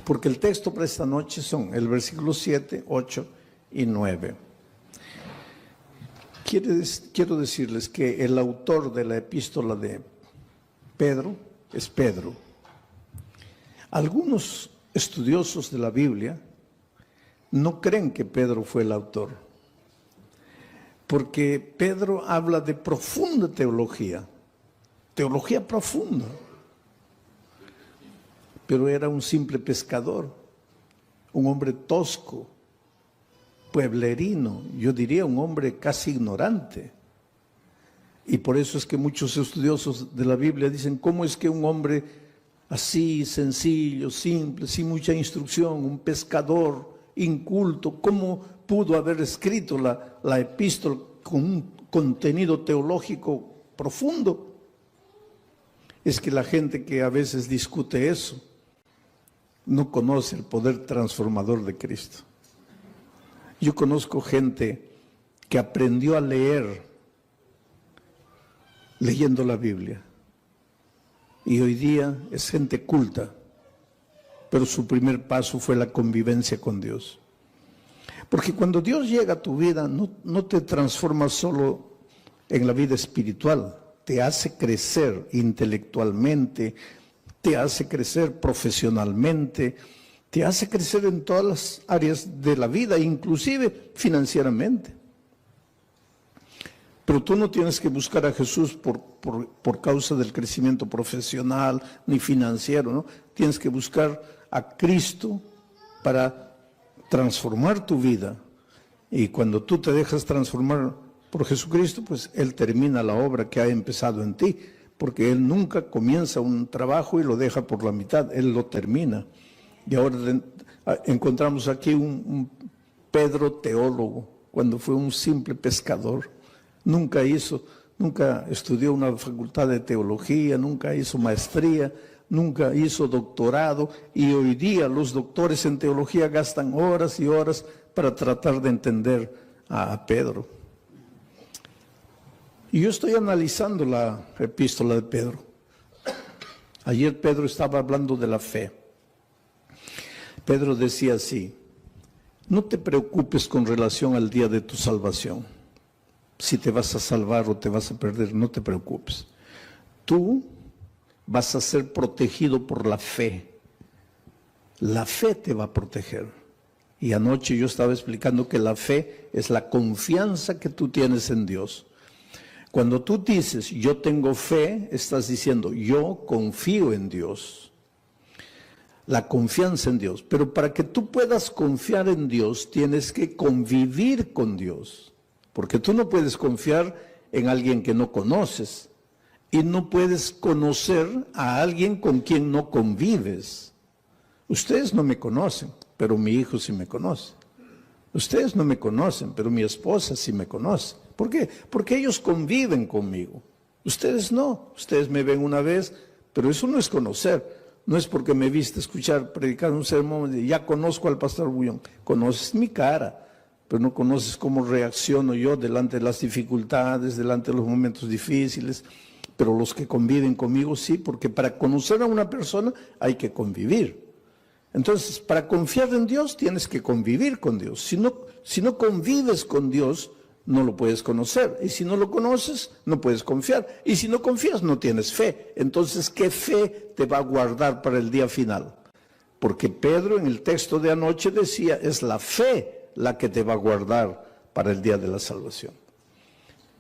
Porque el texto para esta noche son el versículo 7, 8 y 9. Quiero decirles que el autor de la epístola de Pedro es Pedro. Algunos estudiosos de la Biblia no creen que Pedro fue el autor, porque Pedro habla de profunda teología profunda, pero era un simple pescador, un hombre tosco, pueblerino, yo diría un hombre casi ignorante. Y por eso es que muchos estudiosos de la Biblia dicen, ¿cómo es que un hombre así, sencillo, simple, sin mucha instrucción, un pescador inculto, cómo pudo haber escrito la epístola con un contenido teológico profundo? Es que la gente que a veces discute eso no conoce el poder transformador de Cristo. Yo conozco gente que aprendió a leer leyendo la Biblia y hoy día es gente culta, pero su primer paso fue la convivencia con Dios. Porque cuando Dios llega a tu vida no te transforma solo en la vida espiritual, te hace crecer intelectualmente, te hace crecer profesionalmente, te hace crecer en todas las áreas de la vida, inclusive financieramente. Pero tú no tienes que buscar a Jesús por causa del crecimiento profesional ni financiero, ¿no? Tienes que buscar a Cristo para transformar tu vida. Y cuando tú te dejas transformar por Jesucristo, pues Él termina la obra que ha empezado en ti, porque Él nunca comienza un trabajo y lo deja por la mitad, Él lo termina. Y ahora encontramos aquí un Pedro teólogo, cuando fue un simple pescador. Nunca estudió una facultad de teología, nunca hizo maestría, nunca hizo doctorado, y hoy día los doctores en teología gastan horas y horas para tratar de entender a Pedro. Y yo estoy analizando la epístola de Pedro. Ayer Pedro estaba hablando de la fe. Pedro decía así: no te preocupes con relación al día de tu salvación. Si te vas a salvar o te vas a perder, no te preocupes. Tú vas a ser protegido por la fe. La fe te va a proteger. Y anoche yo estaba explicando que la fe es la confianza que tú tienes en Dios. Cuando tú dices, yo tengo fe, estás diciendo, yo confío en Dios. La confianza en Dios. Pero para que tú puedas confiar en Dios, tienes que convivir con Dios. Porque tú no puedes confiar en alguien que no conoces. Y no puedes conocer a alguien con quien no convives. Ustedes no me conocen, pero mi hijo sí me conoce. Ustedes no me conocen, pero mi esposa sí me conoce. ¿Por qué? Porque ellos conviven conmigo. Ustedes no. Ustedes me ven una vez, pero eso no es conocer. No es porque me viste escuchar, predicar un sermón y ya conozco al pastor Bullón. Conoces mi cara, pero no conoces cómo reacciono yo delante de las dificultades, delante de los momentos difíciles. Pero los que conviven conmigo sí, porque para conocer a una persona hay que convivir. Entonces, para confiar en Dios tienes que convivir con Dios. Si no convives con Dios, no lo puedes conocer. Y si no lo conoces, no puedes confiar. Y si no confías, no tienes fe. Entonces, ¿qué fe te va a guardar para el día final? Porque Pedro en el texto de anoche decía, es la fe la que te va a guardar para el día de la salvación.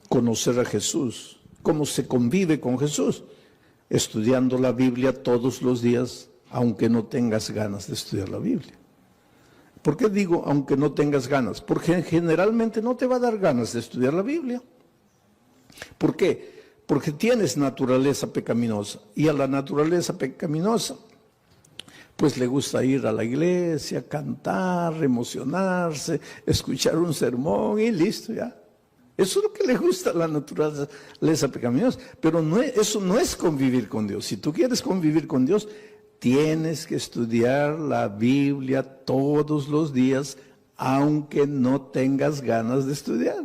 Conocer a Jesús. ¿Cómo se convive con Jesús? Estudiando la Biblia todos los días, aunque no tengas ganas de estudiar la Biblia. ¿Por qué digo aunque no tengas ganas? Porque generalmente no te va a dar ganas de estudiar la Biblia. ¿Por qué? Porque tienes naturaleza pecaminosa. Y a la naturaleza pecaminosa, pues le gusta ir a la iglesia, cantar, emocionarse, escuchar un sermón y listo ya. Eso es lo que le gusta a la naturaleza pecaminosa. Pero eso no es convivir con Dios. Si tú quieres convivir con Dios, tienes que estudiar la Biblia todos los días, aunque no tengas ganas de estudiar.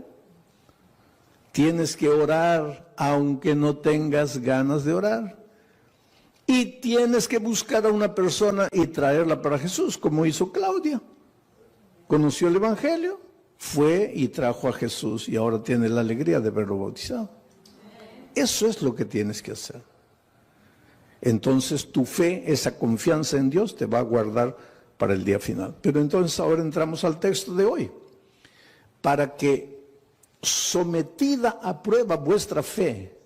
Tienes que orar, aunque no tengas ganas de orar. Y tienes que buscar a una persona y traerla para Jesús, como hizo Claudia. Conoció el Evangelio, fue y trajo a Jesús y ahora tiene la alegría de verlo bautizado. Eso es lo que tienes que hacer. Entonces tu fe, esa confianza en Dios te va a guardar para el día final. Pero entonces ahora entramos al texto de hoy. Para que sometida a prueba vuestra fe.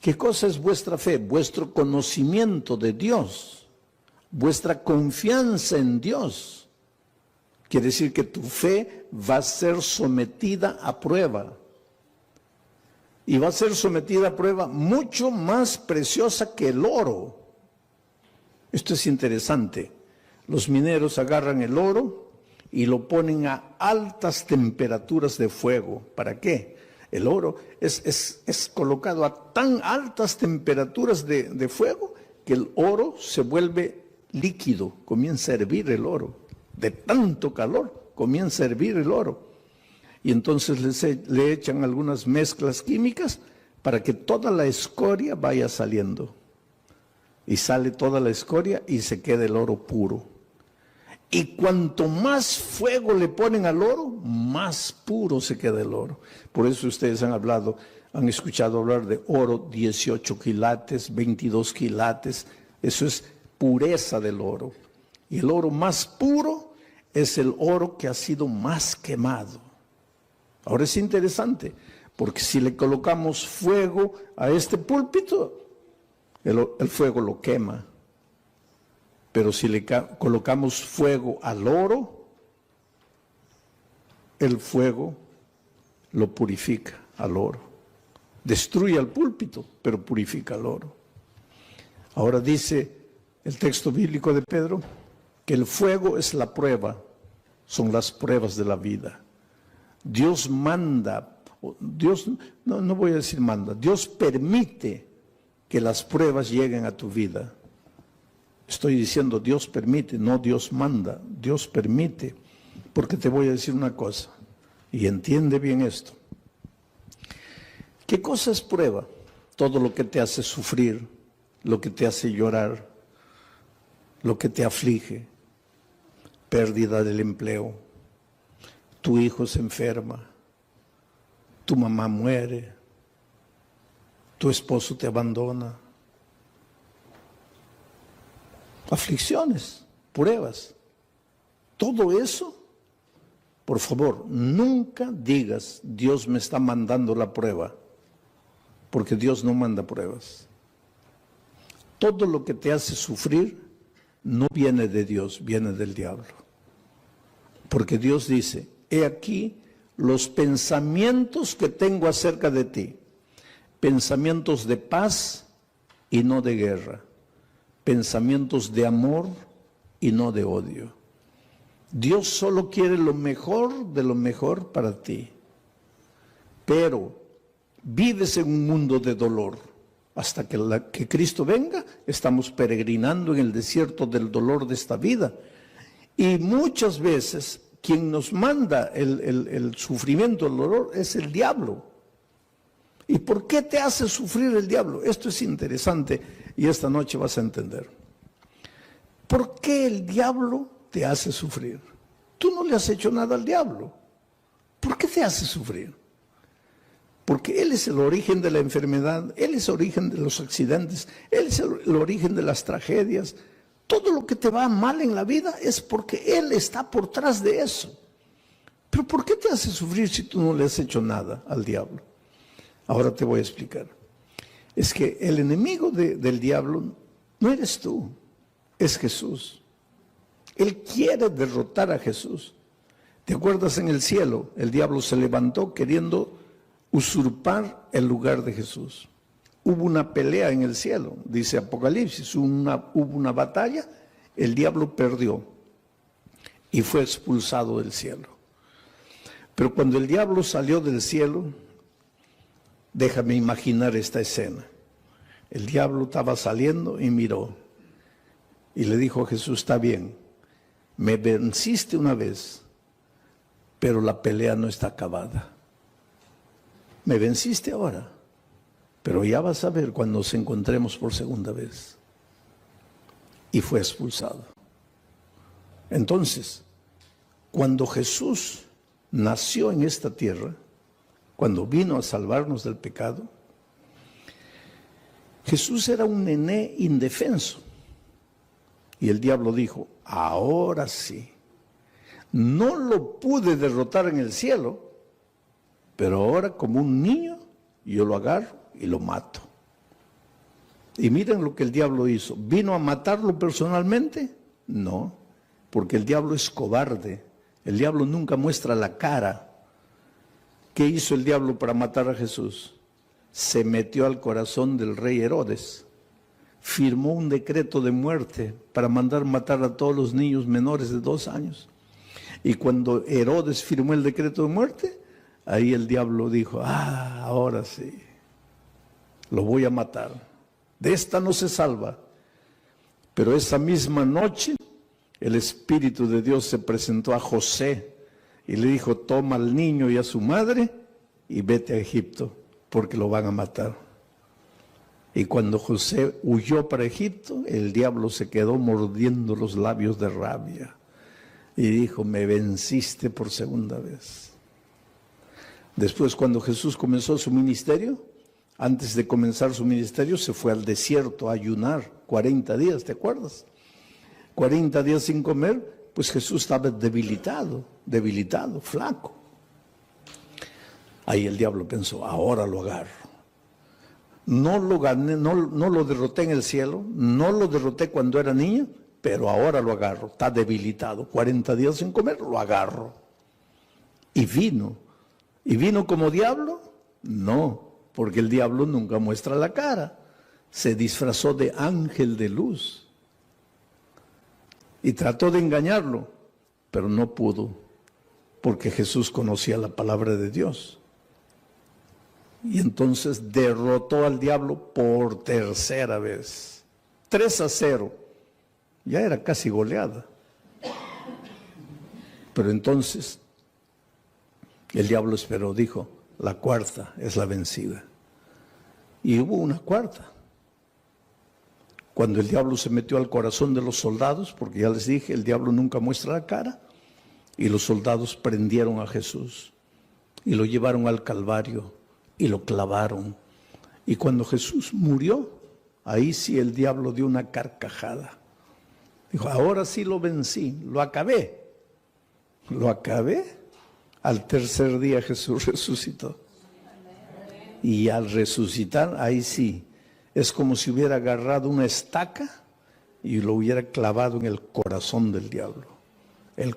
¿Qué cosa es vuestra fe? Vuestro conocimiento de Dios, vuestra confianza en Dios. Quiere decir que tu fe va a ser sometida a prueba. Y va a ser sometida a prueba mucho más preciosa que el oro. Esto es interesante. Los mineros agarran el oro y lo ponen a altas temperaturas de fuego. ¿Para qué? El oro es colocado a tan altas temperaturas de fuego que el oro se vuelve líquido, comienza a hervir el oro. De tanto calor comienza a hervir el oro. Y entonces le echan algunas mezclas químicas para que toda la escoria vaya saliendo. Y sale toda la escoria y se queda el oro puro. Y cuanto más fuego le ponen al oro, más puro se queda el oro. Por eso ustedes han escuchado hablar de oro 18 quilates, 22 quilates. Eso es pureza del oro. Y el oro más puro es el oro que ha sido más quemado. Ahora es interesante, porque si le colocamos fuego a este púlpito, el fuego lo quema. Pero si le colocamos fuego al oro, el fuego lo purifica al oro. Destruye al púlpito, pero purifica al oro. Ahora dice el texto bíblico de Pedro que el fuego es la prueba, son las pruebas de la vida. Dios manda, no voy a decir manda, Dios permite que las pruebas lleguen a tu vida. Estoy diciendo Dios permite, no Dios manda, Dios permite. Porque te voy a decir una cosa, y entiende bien esto. ¿Qué cosa es prueba? Todo lo que te hace sufrir, lo que te hace llorar, lo que te aflige, pérdida del empleo, tu hijo se enferma, tu mamá muere, tu esposo te abandona. Aflicciones, pruebas, todo eso, por favor, nunca digas, Dios me está mandando la prueba, porque Dios no manda pruebas. Todo lo que te hace sufrir no viene de Dios, viene del diablo. Porque Dios dice, he aquí los pensamientos que tengo acerca de ti, pensamientos de paz y no de guerra, pensamientos de amor y no de odio. Dios solo quiere lo mejor de lo mejor para ti. Pero vives en un mundo de dolor. Hasta que Cristo venga, estamos peregrinando en el desierto del dolor de esta vida. Y muchas veces quien nos manda el sufrimiento, el dolor, es el diablo. ¿Y por qué te hace sufrir el diablo? Esto es interesante y esta noche vas a entender. ¿Por qué el diablo te hace sufrir? Tú no le has hecho nada al diablo. ¿Por qué te hace sufrir? Porque él es el origen de la enfermedad, él es el origen de los accidentes, él es el origen de las tragedias. Todo lo que te va mal en la vida es porque él está por detrás de eso. Pero ¿por qué te hace sufrir si tú no le has hecho nada al diablo? Ahora te voy a explicar. Es que el enemigo del diablo no eres tú, es Jesús. Él quiere derrotar a Jesús. ¿Te acuerdas en el cielo? El diablo se levantó queriendo usurpar el lugar de Jesús. Hubo una pelea en el cielo, dice Apocalipsis, hubo una batalla, el diablo perdió y fue expulsado del cielo. Pero cuando el diablo salió del cielo, déjame imaginar esta escena. El diablo estaba saliendo y miró y le dijo a Jesús, está bien, me venciste una vez, pero la pelea no está acabada. Me venciste ahora, pero ya vas a ver cuando nos encontremos por segunda vez. y fue expulsado. Entonces, cuando Jesús nació en esta tierra, cuando vino a salvarnos del pecado, Jesús era un nené indefenso. Y el diablo dijo, ahora sí, no lo pude derrotar en el cielo, pero ahora como un niño yo lo agarro y lo mato. Y miren lo que el diablo hizo. ¿Vino a matarlo personalmente? No, porque el diablo es cobarde. El diablo nunca muestra la cara. ¿Qué hizo el diablo para matar a Jesús? Se metió al corazón del rey Herodes. Firmó un decreto de muerte para mandar matar a todos los niños menores de 2 años. Y cuando Herodes firmó el decreto de muerte, ahí el diablo dijo, ahora sí, lo voy a matar. De esta no se salva. Pero esa misma noche, el Espíritu de Dios se presentó a José y le dijo, toma al niño y a su madre y vete a Egipto, porque lo van a matar. Y cuando José huyó para Egipto, el diablo se quedó mordiendo los labios de rabia y dijo, me venciste por segunda vez. Después, cuando Jesús comenzó su ministerio, antes de comenzar su ministerio, se fue al desierto a ayunar 40 días, ¿te acuerdas? 40 días sin comer, pues Jesús estaba debilitado, flaco. Ahí el diablo pensó, ahora lo agarro. No lo gané, no lo derroté en el cielo, no lo derroté cuando era niño, pero ahora lo agarro, está debilitado. 40 días sin comer, lo agarro. Y vino. ¿Y vino como diablo? No, porque el diablo nunca muestra la cara. Se disfrazó de ángel de luz. Y trató de engañarlo, pero no pudo, porque Jesús conocía la palabra de Dios. Y entonces derrotó al diablo por tercera vez. 3-0. Ya era casi goleada. Pero entonces el diablo esperó, dijo, la cuarta es la vencida. Y hubo una cuarta. Cuando el diablo se metió al corazón de los soldados, porque ya les dije, el diablo nunca muestra la cara, y los soldados prendieron a Jesús y lo llevaron al Calvario y lo clavaron. Y cuando Jesús murió, ahí sí el diablo dio una carcajada. Dijo, ahora sí lo vencí, lo acabé. Lo acabé. Al tercer día Jesús resucitó. Y al resucitar, ahí sí, es como si hubiera agarrado una estaca y lo hubiera clavado en el corazón del diablo. El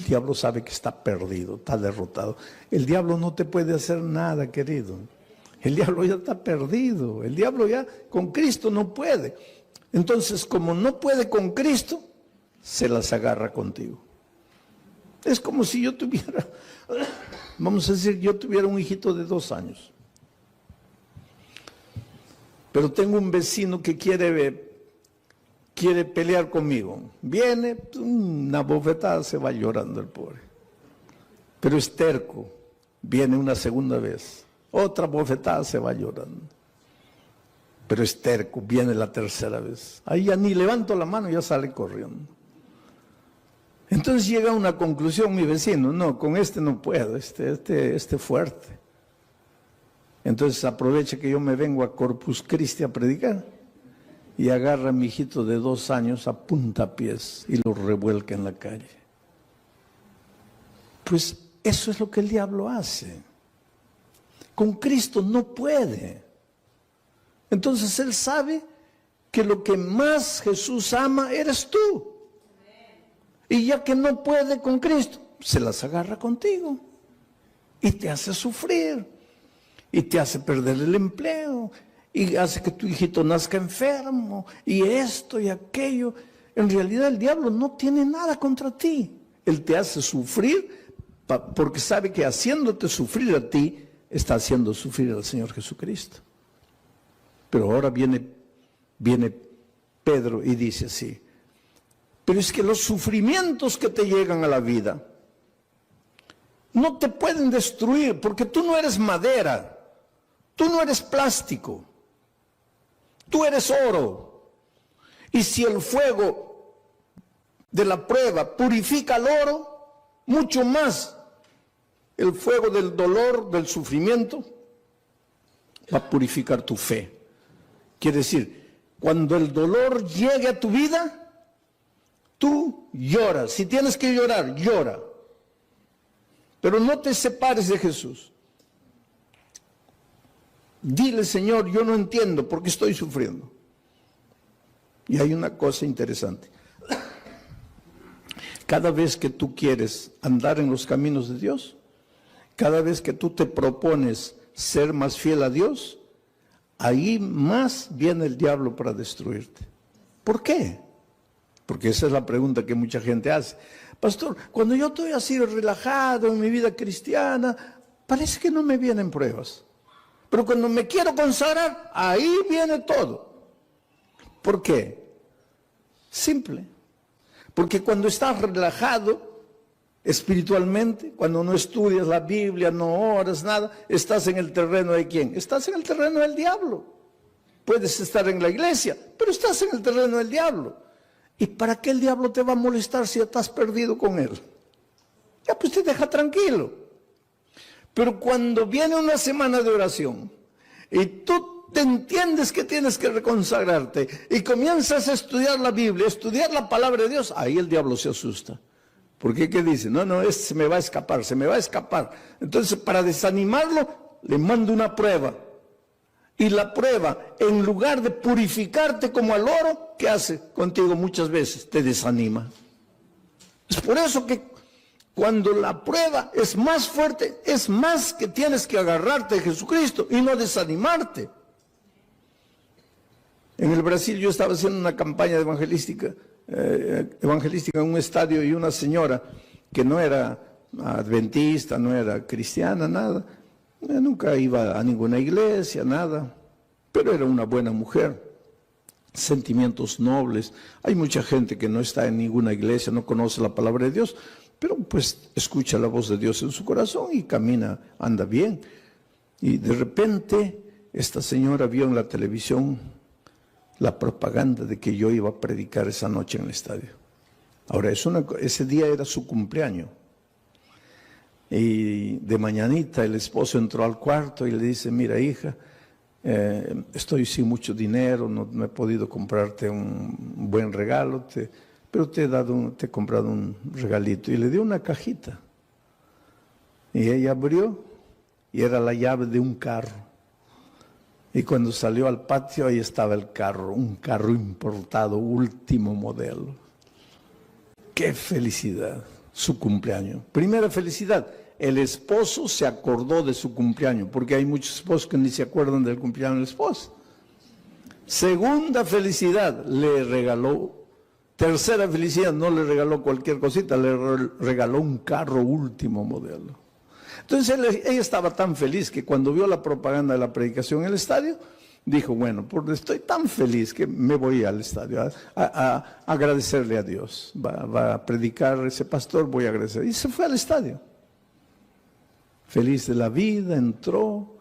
diablo sabe que está perdido, está derrotado. El diablo no te puede hacer nada, querido. El diablo ya está perdido. El diablo ya con Cristo no puede. Entonces, como no puede con Cristo, se las agarra contigo. Es como si yo tuviera, vamos a decir, yo tuviera un hijito de 2 años. Pero tengo un vecino que quiere pelear conmigo. Viene, una bofetada, se va llorando el pobre. Pero es terco. Viene una segunda vez. Otra bofetada, se va llorando. Pero es terco, viene la tercera vez. Ahí ya ni levanto la mano, ya sale corriendo. Entonces llega a una conclusión mi vecino, no, con este no puedo, este fuerte. Entonces aprovecha que yo me vengo a Corpus Christi a predicar y agarra a mi hijito de 2 años a puntapiés y lo revuelca en la calle. Pues eso es lo que el diablo hace. Con Cristo no puede. Entonces él sabe que lo que más Jesús ama eres tú. Y ya que no puede con Cristo, se las agarra contigo y te hace sufrir y te hace perder el empleo y hace que tu hijito nazca enfermo y esto y aquello. En realidad el diablo no tiene nada contra ti. Él te hace sufrir porque sabe que haciéndote sufrir a ti, está haciendo sufrir al Señor Jesucristo. Pero ahora viene Pedro y dice así, pero es que los sufrimientos que te llegan a la vida no te pueden destruir porque tú no eres madera, tú no eres plástico, tú eres oro. Y si el fuego de la prueba purifica el oro, mucho más el fuego del dolor, del sufrimiento, va a purificar tu fe. Quiere decir, cuando el dolor llegue a tu vida, tú lloras. Si tienes que llorar, llora. Pero no te separes de Jesús. Dile, Señor, yo no entiendo por qué estoy sufriendo. Y hay una cosa interesante. Cada vez que tú quieres andar en los caminos de Dios, cada vez que tú te propones ser más fiel a Dios, ahí más viene el diablo para destruirte. ¿Por qué? Porque esa es la pregunta que mucha gente hace. Pastor, cuando yo estoy así relajado en mi vida cristiana, parece que no me vienen pruebas. Pero cuando me quiero consagrar, ahí viene todo. ¿Por qué? Simple. Porque cuando estás relajado espiritualmente, cuando no estudias la Biblia, no oras, nada, estás en el terreno de ¿quién? Estás en el terreno del diablo. Puedes estar en la iglesia, pero estás en el terreno del diablo. ¿Y para qué el diablo te va a molestar si estás perdido con él? Ya pues te deja tranquilo. Pero cuando viene una semana de oración y tú te entiendes que tienes que reconsagrarte y comienzas a estudiar la Biblia, estudiar la palabra de Dios, ahí el diablo se asusta. Porque ¿qué dice? No, este se me va a escapar, se me va a escapar. Entonces, para desanimarlo, le mando una prueba. Y la prueba, en lugar de purificarte como al oro, ¿qué hace contigo muchas veces? Te desanima. Es por eso que cuando la prueba es más fuerte, es más que tienes que agarrarte de Jesucristo y no desanimarte. En el Brasil yo estaba haciendo una campaña evangelística en un estadio, y una señora que no era adventista, no era cristiana, nada, nunca iba a ninguna iglesia, nada, pero era una buena mujer, sentimientos nobles. Hay mucha gente que no está en ninguna iglesia, no conoce la palabra de Dios, pero pues escucha la voz de Dios en su corazón y camina, anda bien. Y de repente esta señora vio en la televisión la propaganda de que yo iba a predicar esa noche en el estadio. Ahora, ese día era su cumpleaños. Y de mañanita el esposo entró al cuarto y le dice, mira hija, estoy sin mucho dinero, no he podido comprarte un buen regalo, pero te he comprado un regalito. Y le dio una cajita. Y ella abrió y era la llave de un carro. Y cuando salió al patio, ahí estaba el carro, un carro importado, último modelo. ¡Qué felicidad! Su cumpleaños. Primera felicidad, el esposo se acordó de su cumpleaños, porque hay muchos esposos que ni se acuerdan del cumpleaños de la esposa. Segunda felicidad, le regaló. Tercera felicidad, no le regaló cualquier cosita, le regaló un carro último modelo. Entonces ella estaba tan feliz que cuando vio la propaganda de la predicación en el estadio, dijo, bueno, porque estoy tan feliz que me voy al estadio a agradecerle a Dios. Va a predicar ese pastor, voy a agradecer. Y se fue al estadio. Feliz de la vida, entró,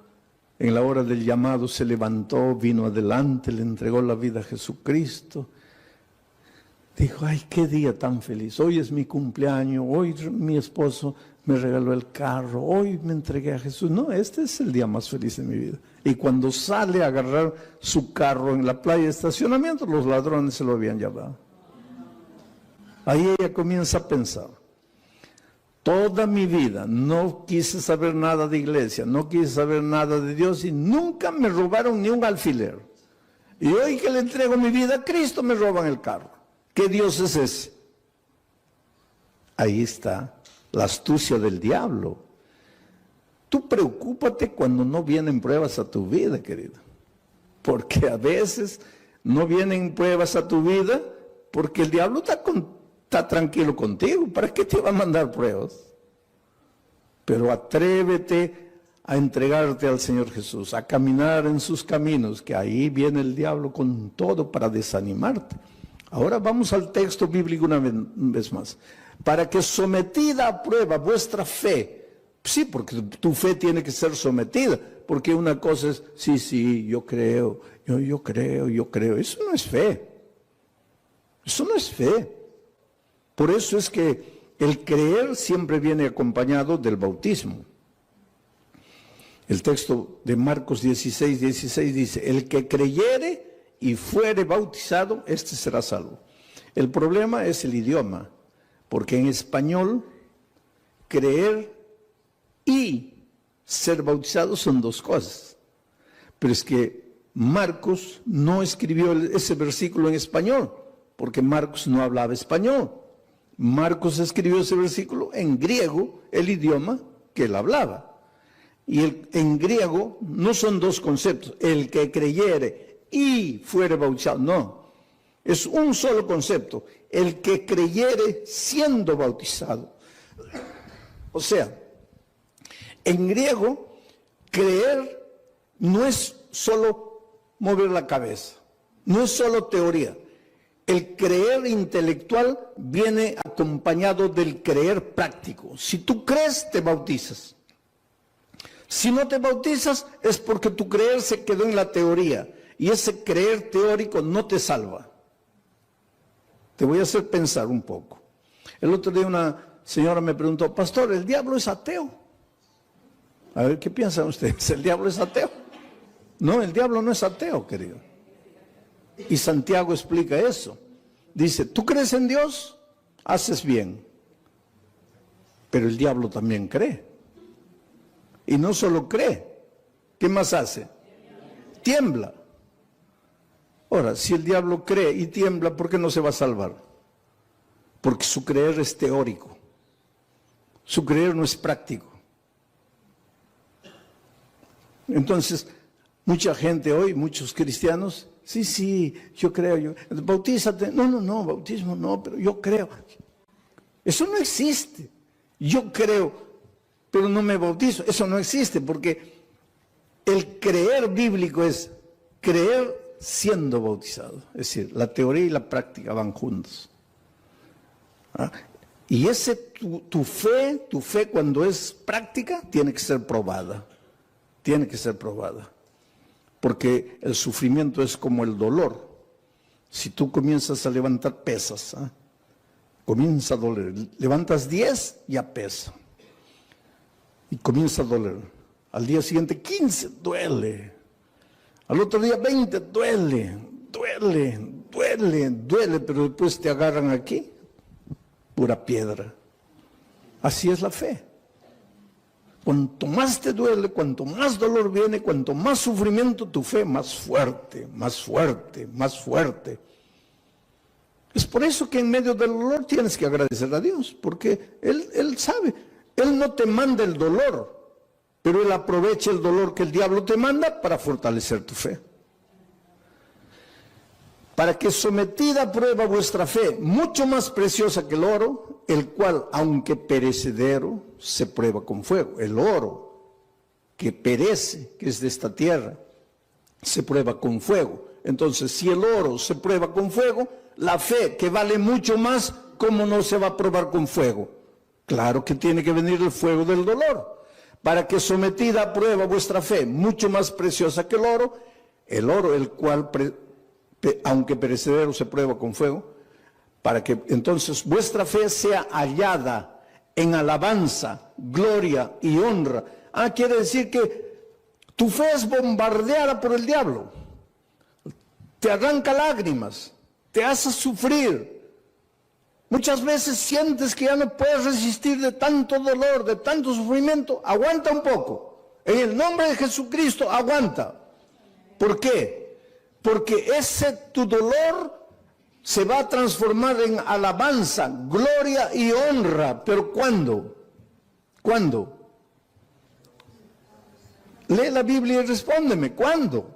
en la hora del llamado se levantó, vino adelante, le entregó la vida a Jesucristo. Dijo, ay, qué día tan feliz, hoy es mi cumpleaños, hoy mi esposo me regaló el carro, hoy me entregué a Jesús. No, este es el día más feliz de mi vida. Y cuando sale a agarrar su carro en la playa de estacionamiento, los ladrones se lo habían llevado. Ahí ella comienza a pensar, toda mi vida no quise saber nada de iglesia, no quise saber nada de Dios y nunca me robaron ni un alfiler. Y hoy que le entrego mi vida a Cristo me roban el carro. ¿Qué Dios es ese? Ahí está la astucia del diablo. Tú preocúpate cuando no vienen pruebas a tu vida, querido. Porque a veces no vienen pruebas a tu vida porque el diablo está tranquilo contigo. ¿Para qué te va a mandar pruebas? Pero atrévete a entregarte al Señor Jesús, a caminar en sus caminos, que ahí viene el diablo con todo para desanimarte. Ahora vamos al texto bíblico una vez más. Para que sometida a prueba vuestra fe, sí, porque tu fe tiene que ser sometida, porque una cosa es, sí, yo creo, yo creo, eso no es fe. Eso no es fe. Por eso es que el creer siempre viene acompañado del bautismo. El texto de Marcos 16 dice, el que creyere y fuere bautizado, este será salvo. El problema es el idioma, porque en español, creer y ser bautizado son dos cosas. Pero es que Marcos no escribió ese versículo en español, porque Marcos no hablaba español. Marcos escribió ese versículo en griego, el idioma que él hablaba. Y en griego no son dos conceptos, el que creyere y fuere bautizado, no. Es un solo concepto, el que creyere siendo bautizado. O sea, en griego, creer no es solo mover la cabeza, no es solo teoría. El creer intelectual viene acompañado del creer práctico. Si tú crees, te bautizas. Si no te bautizas, es porque tu creer se quedó en la teoría. Y ese creer teórico no te salva. Te voy a hacer pensar un poco. El otro día una señora me preguntó, pastor, ¿el diablo es ateo? A ver, ¿qué piensan ustedes? ¿El diablo es ateo? No, el diablo no es ateo, querido. Y Santiago explica eso. Dice, ¿tú crees en Dios? Haces bien. Pero el diablo también cree. Y no solo cree. ¿Qué más hace? Tiembla. Ahora, si el diablo cree y tiembla, ¿por qué no se va a salvar? Porque su creer es teórico. Su creer no es práctico. Entonces, mucha gente hoy, muchos cristianos, sí, yo creo, bautízate. No, bautismo no, pero yo creo. Eso no existe. Yo creo, pero no me bautizo. Eso no existe, porque el creer bíblico es creer siendo bautizado. Es decir, la teoría y la práctica van juntos. ¿Ah? Y tu fe cuando es práctica, tiene que ser probada. Tiene que ser probada. Porque el sufrimiento es como el dolor. Si tú comienzas a levantar pesas, ¿ah? Comienza a doler. Levantas 10, ya pesa. Y comienza a doler. Al día siguiente 15, duele. Al otro día 20, duele, pero después te agarran aquí, pura piedra. Así es la fe. Cuanto más te duele, cuanto más dolor viene, cuanto más sufrimiento, tu fe más fuerte, más fuerte, más fuerte. Es por eso que en medio del dolor tienes que agradecer a Dios, porque Él sabe, Él no te manda el dolor, pero Él aprovecha el dolor que el diablo te manda para fortalecer tu fe. Para que sometida a prueba vuestra fe, mucho más preciosa que el oro, el cual, aunque perecedero, se prueba con fuego. El oro que perece, que es de esta tierra, se prueba con fuego. Entonces, si el oro se prueba con fuego, la fe, que vale mucho más, ¿cómo no se va a probar con fuego? Claro que tiene que venir el fuego del dolor. Para que sometida a prueba vuestra fe, mucho más preciosa que el oro el cual, aunque perecedero, se prueba con fuego, para que entonces vuestra fe sea hallada en alabanza, gloria y honra. Quiere decir que tu fe es bombardeada por el diablo. Te arranca lágrimas, te hace sufrir. Muchas veces sientes que ya no puedes resistir de tanto dolor, de tanto sufrimiento. Aguanta un poco. En el nombre de Jesucristo, aguanta. ¿Por qué? Porque tu dolor se va a transformar en alabanza, gloria y honra. ¿Pero cuándo? ¿Cuándo? Lee la Biblia y respóndeme. ¿Cuándo?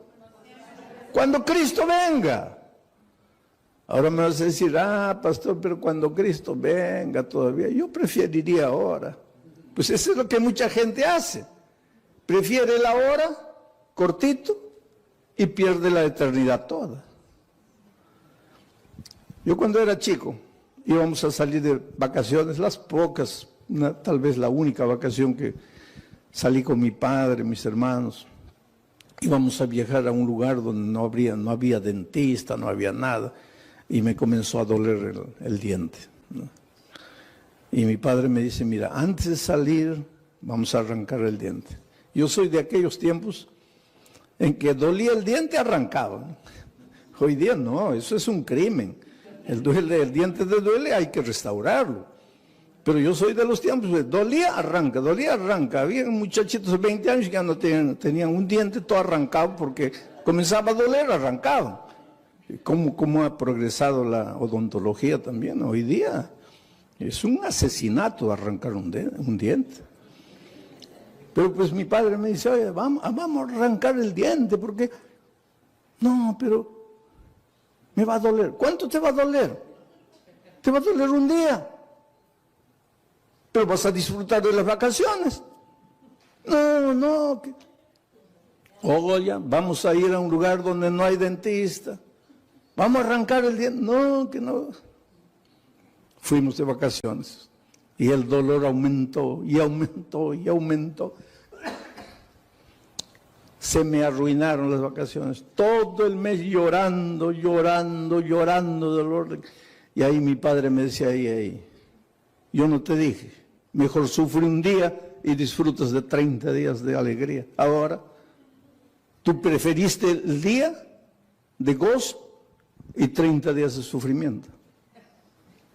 Cuando Cristo venga. Ahora me vas a decir, pastor, pero cuando Cristo venga todavía, yo preferiría ahora. Pues eso es lo que mucha gente hace. Prefiere la hora, cortito, y pierde la eternidad toda. Yo cuando era chico, íbamos a salir de vacaciones, las pocas, tal vez la única vacación que salí con mi padre, mis hermanos. Íbamos a viajar a un lugar donde no había dentista, no había nada. y me comenzó a doler el diente, ¿no? Y mi padre me dice, mira, antes de salir vamos a arrancar el diente. Yo soy de aquellos tiempos en que dolía el diente, arrancaba. Hoy día no, eso es un crimen. El diente te duele, hay que restaurarlo. Pero yo soy de los tiempos de dolía, arranca, dolía, arranca. Había muchachitos de 20 años que ya no tenían un diente todo arrancado porque comenzaba a doler, arrancaba. ¿Cómo ha progresado la odontología también hoy día? Es un asesinato arrancar un diente. Pero pues mi padre me dice, oye, vamos a arrancar el diente porque... No, pero me va a doler. ¿Cuánto te va a doler? Te va a doler un día. Pero vas a disfrutar de las vacaciones. No. Oye, vamos a ir a un lugar donde no hay dentista. Vamos a arrancar el diente. No, que no. Fuimos de vacaciones y el dolor aumentó y aumentó y aumentó. Se me arruinaron las vacaciones. Todo el mes llorando dolor. Y ahí mi padre me decía, ahí, yo no te dije, mejor sufre un día y disfrutas de 30 días de alegría. Ahora, tú preferiste el día de gozo y 30 días de sufrimiento.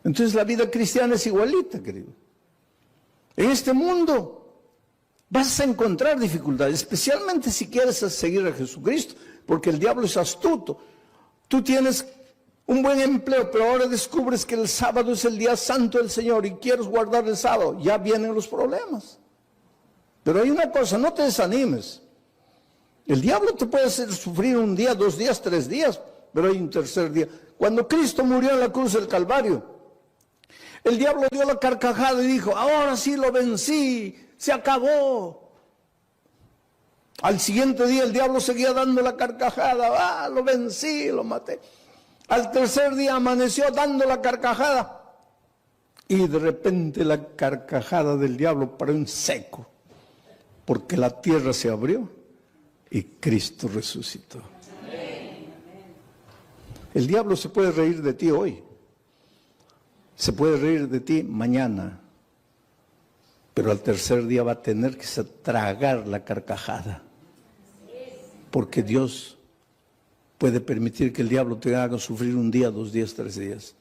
Entonces la vida cristiana es igualita, querido. En este mundo vas a encontrar dificultades, especialmente si quieres seguir a Jesucristo, porque el diablo es astuto. Tú tienes un buen empleo, pero ahora descubres que el sábado es el día santo del Señor y quieres guardar el sábado, ya vienen los problemas. Pero hay una cosa, no te desanimes. El diablo te puede hacer sufrir un día, 2 días, 3 días, pero hay un tercer día. Cuando Cristo murió en la cruz del Calvario, el diablo dio la carcajada y dijo, ahora sí lo vencí, se acabó. Al siguiente día el diablo seguía dando la carcajada, lo vencí, lo maté. Al tercer día amaneció dando la carcajada y de repente la carcajada del diablo paró en seco, porque la tierra se abrió y Cristo resucitó. El diablo se puede reír de ti hoy. Se puede reír de ti mañana, pero al tercer día va a tener que tragar la carcajada, porque Dios puede permitir que el diablo te haga sufrir un día, 2 días, 3 días,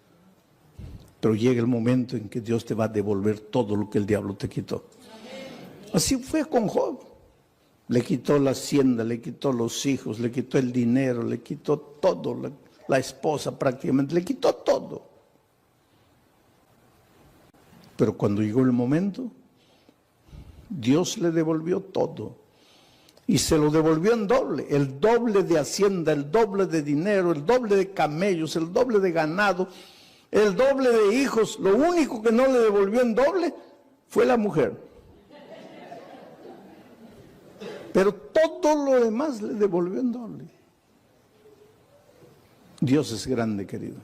pero llega el momento en que Dios te va a devolver todo lo que el diablo te quitó. Así fue con Job. Le quitó la hacienda, le quitó los hijos, le quitó el dinero, le quitó todo, la esposa prácticamente, le quitó todo. Pero cuando llegó el momento, Dios le devolvió todo. Y se lo devolvió en doble. El doble de hacienda, el doble de dinero, el doble de camellos, el doble de ganado, el doble de hijos. Lo único que no le devolvió en doble fue la mujer. Pero todo lo demás le devolvió en doble. Dios es grande, querido.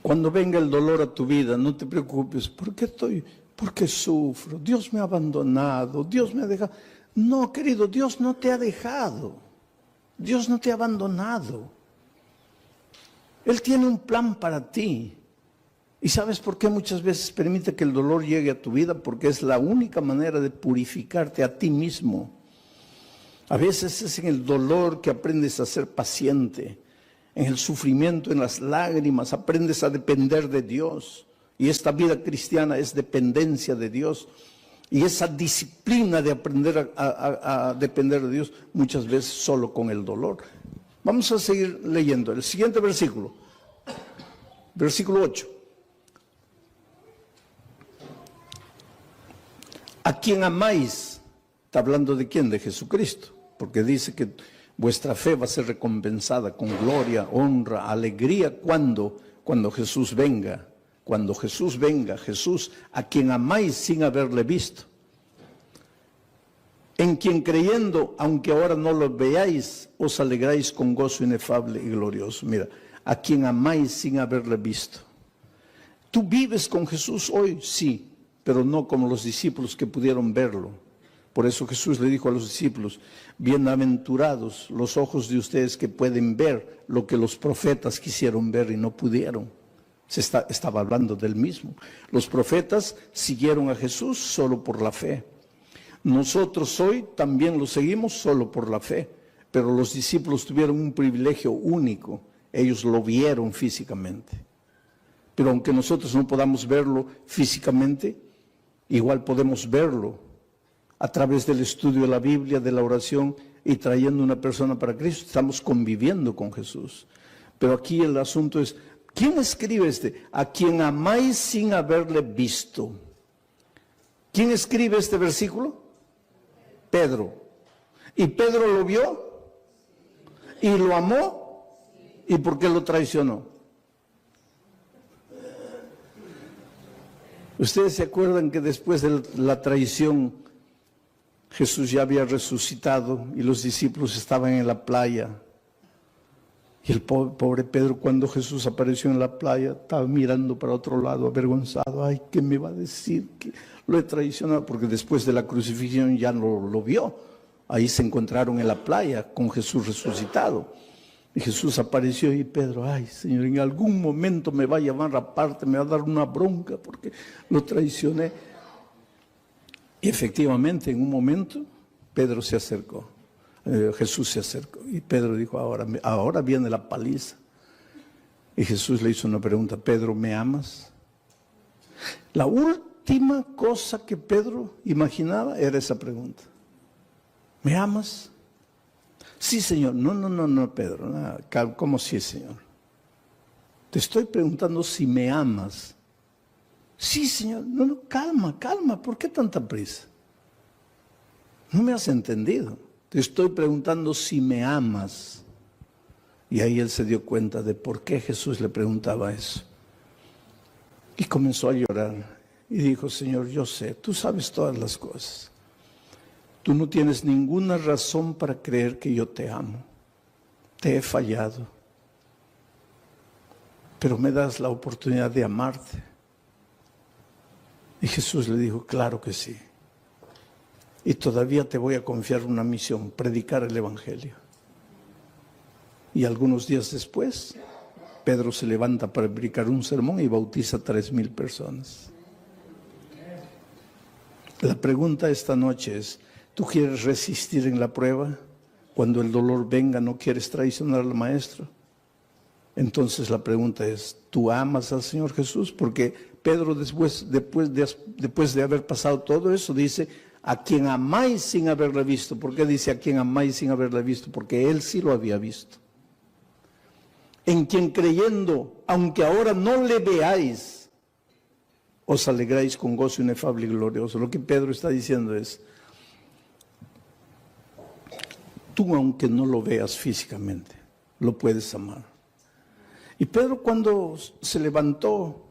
Cuando venga el dolor a tu vida, no te preocupes. ¿Por qué sufro? Dios me ha abandonado, Dios me ha dejado. No, querido, Dios no te ha dejado. Dios no te ha abandonado. Él tiene un plan para ti. ¿Y sabes por qué muchas veces permite que el dolor llegue a tu vida? Porque es la única manera de purificarte a ti mismo. A veces es en el dolor que aprendes a ser paciente. En el sufrimiento, en las lágrimas, aprendes a depender de Dios. Y esta vida cristiana es dependencia de Dios. Y esa disciplina de aprender a depender de Dios, muchas veces solo con el dolor. Vamos a seguir leyendo. El siguiente versículo. Versículo 8. ¿A quién amáis? Está hablando de quién, de Jesucristo. Porque dice que vuestra fe va a ser recompensada con gloria, honra, alegría. ¿Cuándo? Cuando Jesús venga. Cuando Jesús venga, Jesús a quien amáis sin haberle visto. En quien creyendo, aunque ahora no lo veáis, os alegráis con gozo inefable y glorioso. Mira, a quien amáis sin haberle visto. ¿Tú vives con Jesús hoy? Sí, pero no como los discípulos que pudieron verlo. Por eso Jesús le dijo a los discípulos, bienaventurados los ojos de ustedes que pueden ver lo que los profetas quisieron ver y no pudieron. Estaba hablando del mismo. Los profetas siguieron a Jesús solo por la fe. Nosotros hoy también lo seguimos solo por la fe, pero los discípulos tuvieron un privilegio único. Ellos lo vieron físicamente. Pero aunque nosotros no podamos verlo físicamente, igual podemos verlo a través del estudio de la Biblia, de la oración y trayendo una persona para Cristo. Estamos conviviendo con Jesús. Pero aquí el asunto es, ¿quién escribe a quien amáis sin haberle visto? ¿Quién escribe este versículo? Pedro. ¿Y Pedro lo vio? ¿Y lo amó? ¿Y por qué lo traicionó? Ustedes se acuerdan que después de la traición Jesús ya había resucitado y los discípulos estaban en la playa. Y el pobre Pedro, cuando Jesús apareció en la playa, estaba mirando para otro lado, avergonzado. Ay, ¿qué me va a decir? Que lo he traicionado, porque después de la crucifixión ya no lo vio. Ahí se encontraron en la playa con Jesús resucitado. Y Jesús apareció y Pedro, ay Señor, en algún momento me va a llamar aparte, me va a dar una bronca porque lo traicioné. Y efectivamente, en un momento, Pedro se acercó, Jesús se acercó. Y Pedro dijo, ahora viene la paliza. Y Jesús le hizo una pregunta, Pedro, ¿me amas? La última cosa que Pedro imaginaba era esa pregunta. ¿Me amas? Sí, Señor. No, Pedro. ¿Cómo sí, Señor? Te estoy preguntando si me amas. Sí, Señor. No, calma. ¿Por qué tanta prisa? No me has entendido. Te estoy preguntando si me amas. Y ahí él se dio cuenta de por qué Jesús le preguntaba eso. Y comenzó a llorar. Y dijo, Señor, yo sé, tú sabes todas las cosas. Tú no tienes ninguna razón para creer que yo te amo. Te he fallado. Pero me das la oportunidad de amarte. Y Jesús le dijo, claro que sí. Y todavía te voy a confiar una misión, predicar el Evangelio. Y algunos días después, Pedro se levanta para predicar un sermón y bautiza a 3,000 personas. La pregunta esta noche es, ¿tú quieres resistir en la prueba? Cuando el dolor venga, ¿no quieres traicionar al Maestro? Entonces la pregunta es, ¿tú amas al Señor Jesús? Porque Pedro después de haber pasado todo eso dice, a quien amáis sin haberle visto. ¿Por qué dice a quien amáis sin haberle visto? Porque él sí lo había visto. En quien creyendo, aunque ahora no le veáis, os alegráis con gozo inefable y glorioso. Lo que Pedro está diciendo es, tú aunque no lo veas físicamente, lo puedes amar. Y Pedro cuando se levantó,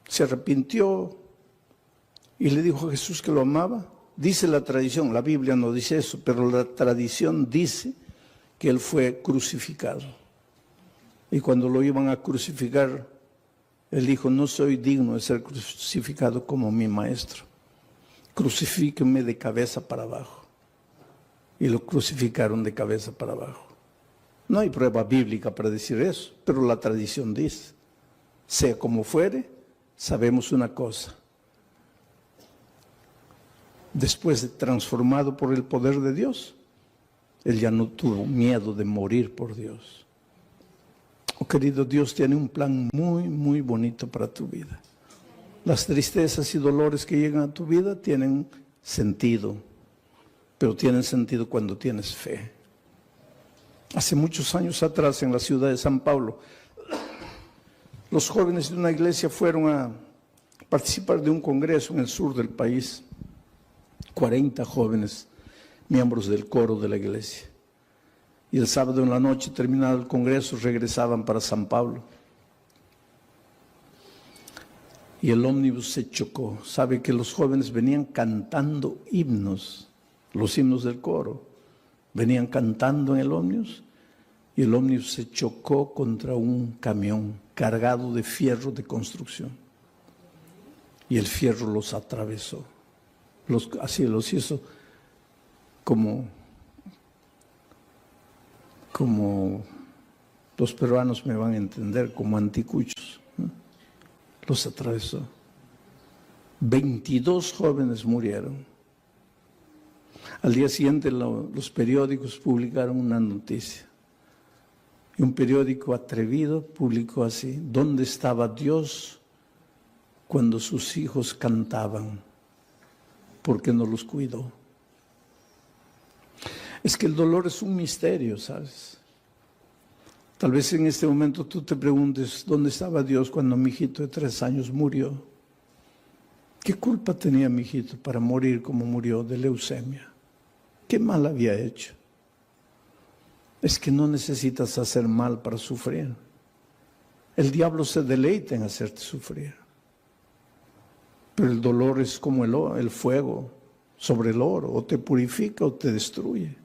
se arrepintió y le dijo a Jesús que lo amaba, dice la tradición, la Biblia no dice eso, pero la tradición dice que él fue crucificado. Y cuando lo iban a crucificar, él dijo, no soy digno de ser crucificado como mi Maestro. Crucifíquenme de cabeza para abajo. Y lo crucificaron de cabeza para abajo. No hay prueba bíblica para decir eso, pero la tradición dice, sea como fuere, sabemos una cosa. Después de transformado por el poder de Dios, él ya no tuvo miedo de morir por Dios. Oh, querido, Dios tiene un plan muy, muy bonito para tu vida. Las tristezas y dolores que llegan a tu vida tienen sentido, pero tienen sentido cuando tienes fe. Hace muchos años atrás, en la ciudad de San Pablo, los jóvenes de una iglesia fueron a participar de un congreso en el sur del país. 40 jóvenes, miembros del coro de la iglesia. Y el sábado en la noche, terminado el congreso, regresaban para San Pablo. Y el ómnibus se chocó. Sabe que los jóvenes venían cantando himnos, los himnos del coro. Venían cantando en el ómnibus y el ómnibus se chocó contra un camión cargado de fierro de construcción. Y el fierro los atravesó. así los hizo como los peruanos me van a entender, como anticuchos, ¿no? Los atravesó. 22 jóvenes murieron. Al día siguiente los periódicos publicaron una noticia. Y un periódico atrevido publicó así: ¿dónde estaba Dios cuando sus hijos cantaban? ¿Por qué no los cuidó? Es que el dolor es un misterio, ¿sabes? Tal vez en este momento tú te preguntes, ¿dónde estaba Dios cuando mi hijito de 3 años murió? ¿Qué culpa tenía mi hijito para morir como murió de leucemia? ¿Qué mal había hecho? Es que no necesitas hacer mal para sufrir. El diablo se deleita en hacerte sufrir. Pero el dolor es como el fuego sobre el oro, o te purifica o te destruye.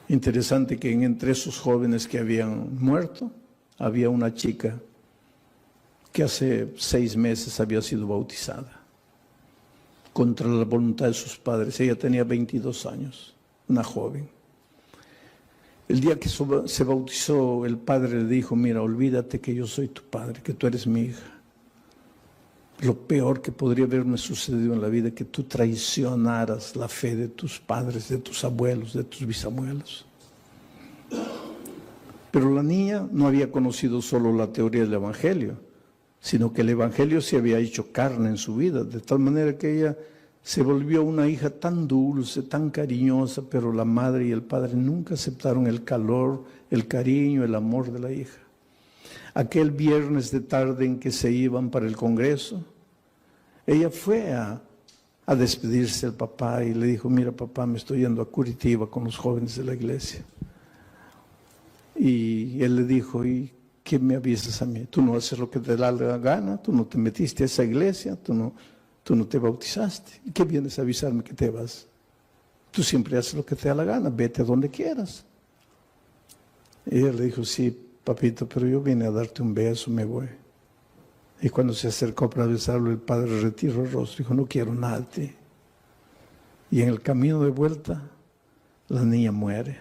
Interesante que entre esos jóvenes que habían muerto, había una chica que hace 6 meses había sido bautizada, contra la voluntad de sus padres. Ella tenía 22 años, una joven. El día que se bautizó, el padre le dijo: mira, olvídate que yo soy tu padre, que tú eres mi hija. Lo peor que podría haberme sucedido en la vida es que tú traicionaras la fe de tus padres, de tus abuelos, de tus bisabuelos. Pero la niña no había conocido solo la teoría del Evangelio, sino que el Evangelio se había hecho carne en su vida, de tal manera que ella se volvió una hija tan dulce, tan cariñosa, pero la madre y el padre nunca aceptaron el calor, el cariño, el amor de la hija. Aquel viernes de tarde en que se iban para el congreso, ella fue a despedirse del papá y le dijo: mira papá, me estoy yendo a Curitiba con los jóvenes de la iglesia. Y él le dijo: ¿y qué me avisas a mí? Tú no haces lo que te da la gana, tú no te metiste a esa iglesia, tú no te bautizaste. ¿Y qué vienes a avisarme que te vas? Tú siempre haces lo que te da la gana, vete a donde quieras. Y ella le dijo: sí, papito, pero yo vine a darte un beso, me voy. Y cuando se acercó para besarlo, el padre retiró el rostro y dijo: no quiero nada de ti. Y en el camino de vuelta, la niña muere.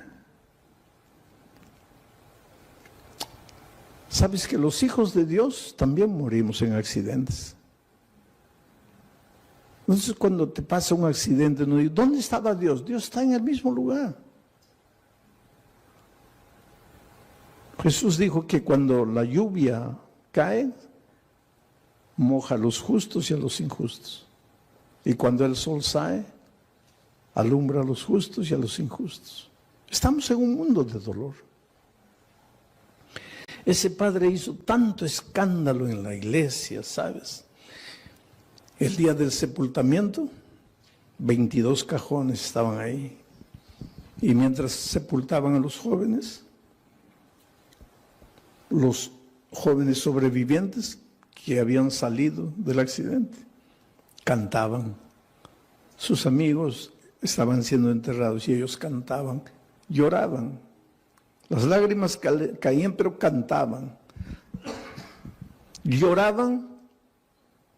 ¿Sabes que los hijos de Dios también morimos en accidentes? Entonces, cuando te pasa un accidente, no digo: ¿dónde estaba Dios? Dios está en el mismo lugar. Jesús dijo que cuando la lluvia cae, moja a los justos y a los injustos. Y cuando el sol sale, alumbra a los justos y a los injustos. Estamos en un mundo de dolor. Ese padre hizo tanto escándalo en la iglesia, ¿sabes? El día del sepultamiento, 22 cajones estaban ahí. Y mientras sepultaban a los jóvenes sobrevivientes que habían salido del accidente, cantaban. Sus amigos estaban siendo enterrados y ellos cantaban, lloraban. Las lágrimas caían, pero cantaban. Lloraban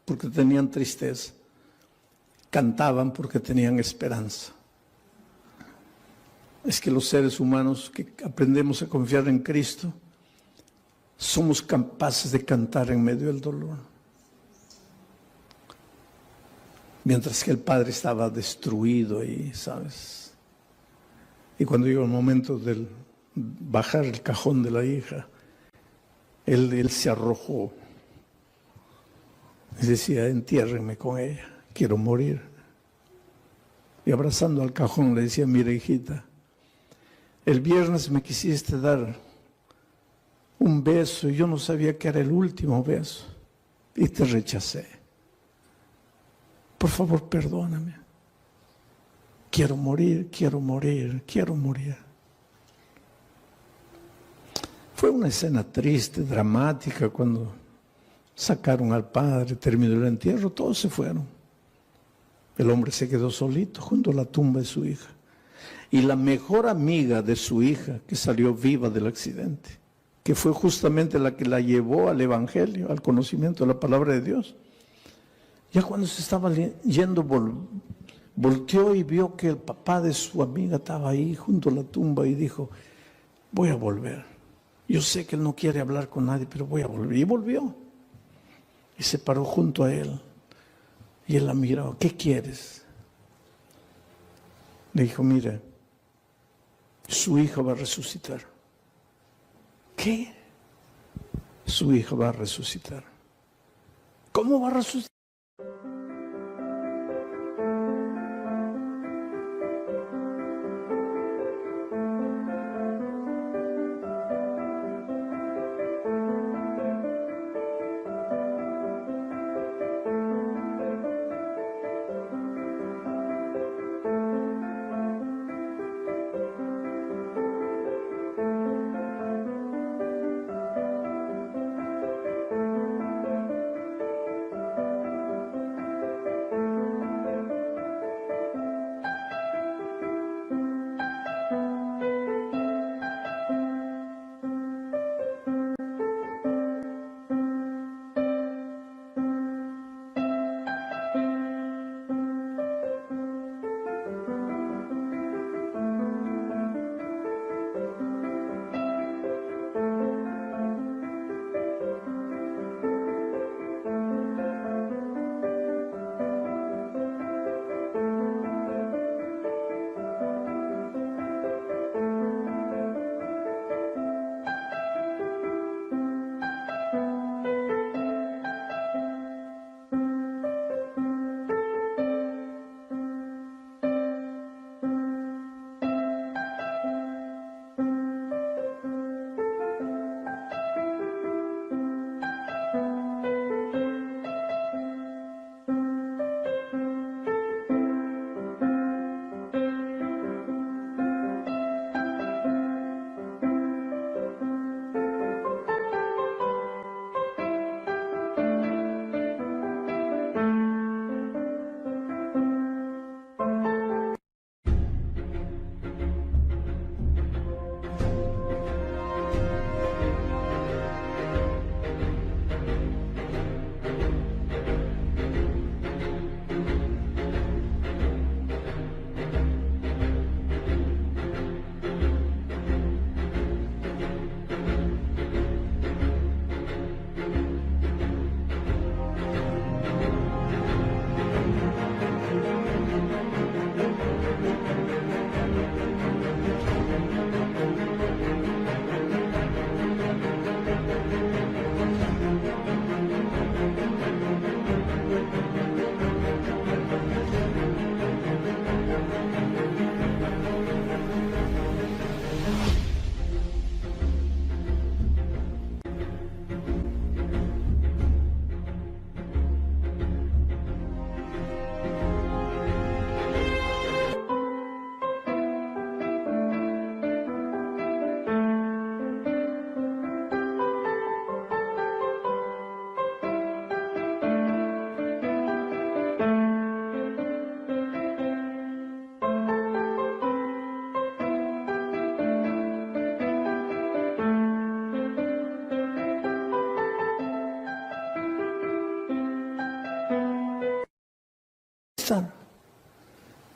porque tenían tristeza. Cantaban porque tenían esperanza. Es que los seres humanos que aprendemos a confiar en Cristo, somos capaces de cantar en medio del dolor. Mientras que el padre estaba destruido ahí, ¿sabes? Y cuando llegó el momento del bajar el cajón de la hija, él se arrojó y decía: entiérrenme con ella, quiero morir. Y abrazando al cajón le decía: mira hijita, el viernes me quisiste dar un beso y yo no sabía que era el último beso y te rechacé. Por favor, perdóname. Quiero morir, quiero morir, quiero morir. Fue una escena triste, dramática, cuando sacaron al padre, terminó el entierro, todos se fueron. El hombre se quedó solito junto a la tumba de su hija. Y la mejor amiga de su hija, que salió viva del accidente, que fue justamente la que la llevó al Evangelio, al conocimiento de la palabra de Dios, Ya cuando se estaba yendo, volteó y vio que el papá de su amiga estaba ahí junto a la tumba y dijo, voy a volver. Yo sé que él no quiere hablar con nadie, pero voy a volver. Y volvió. Y se paró junto a él. Y él la miró, ¿qué quieres? Le dijo, mire, su hija va a resucitar. ¿Qué? Su hija va a resucitar. ¿Cómo va a resucitar?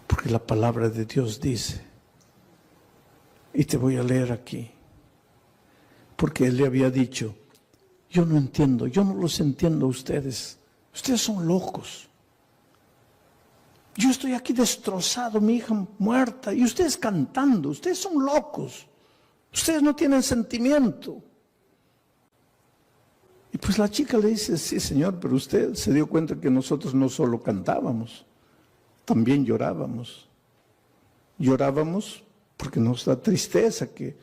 Porque la palabra de Dios dice, y te voy a leer aquí, porque él le había dicho, yo no entiendo, yo no los entiendo a ustedes, ustedes son locos. Yo estoy aquí destrozado, mi hija muerta, y ustedes cantando, ustedes son locos, ustedes no tienen sentimiento. Y pues la chica le dice, sí señor, pero usted se dio cuenta que nosotros no solo cantábamos, también llorábamos. Llorábamos porque nos da tristeza que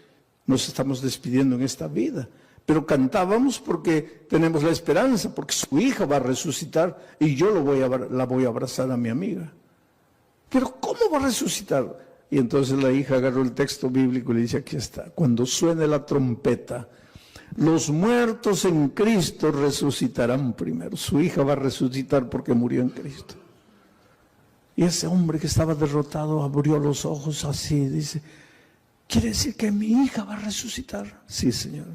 nos estamos despidiendo en esta vida. Pero cantábamos porque tenemos la esperanza, porque su hija va a resucitar y yo la voy a abrazar a mi amiga. Pero ¿cómo va a resucitar? Y entonces la hija agarró el texto bíblico y le dice, aquí está, cuando suene la trompeta, los muertos en Cristo resucitarán primero. Su hija va a resucitar porque murió en Cristo. Y ese hombre que estaba derrotado abrió los ojos así, dice, ¿quiere decir que mi hija va a resucitar? Sí, Señor.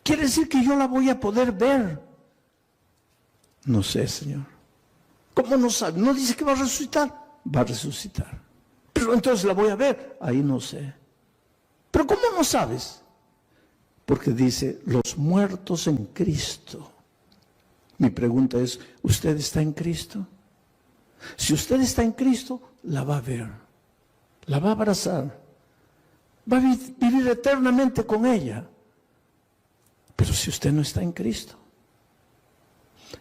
¿Quiere decir que yo la voy a poder ver? No sé, Señor. ¿Cómo no sabe? No dice que va a resucitar. Va a resucitar. Pero entonces la voy a ver. Ahí no sé. Pero ¿cómo no sabes? Porque dice, los muertos en Cristo. Mi pregunta es, ¿usted está en Cristo? Si usted está en Cristo, la va a ver. La va a abrazar. Va a vivir eternamente con ella. Pero si usted no está en Cristo,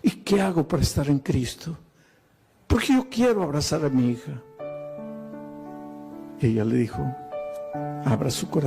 ¿y qué hago para estar en Cristo? Porque yo quiero abrazar a mi hija. Y ella le dijo, abra su corazón.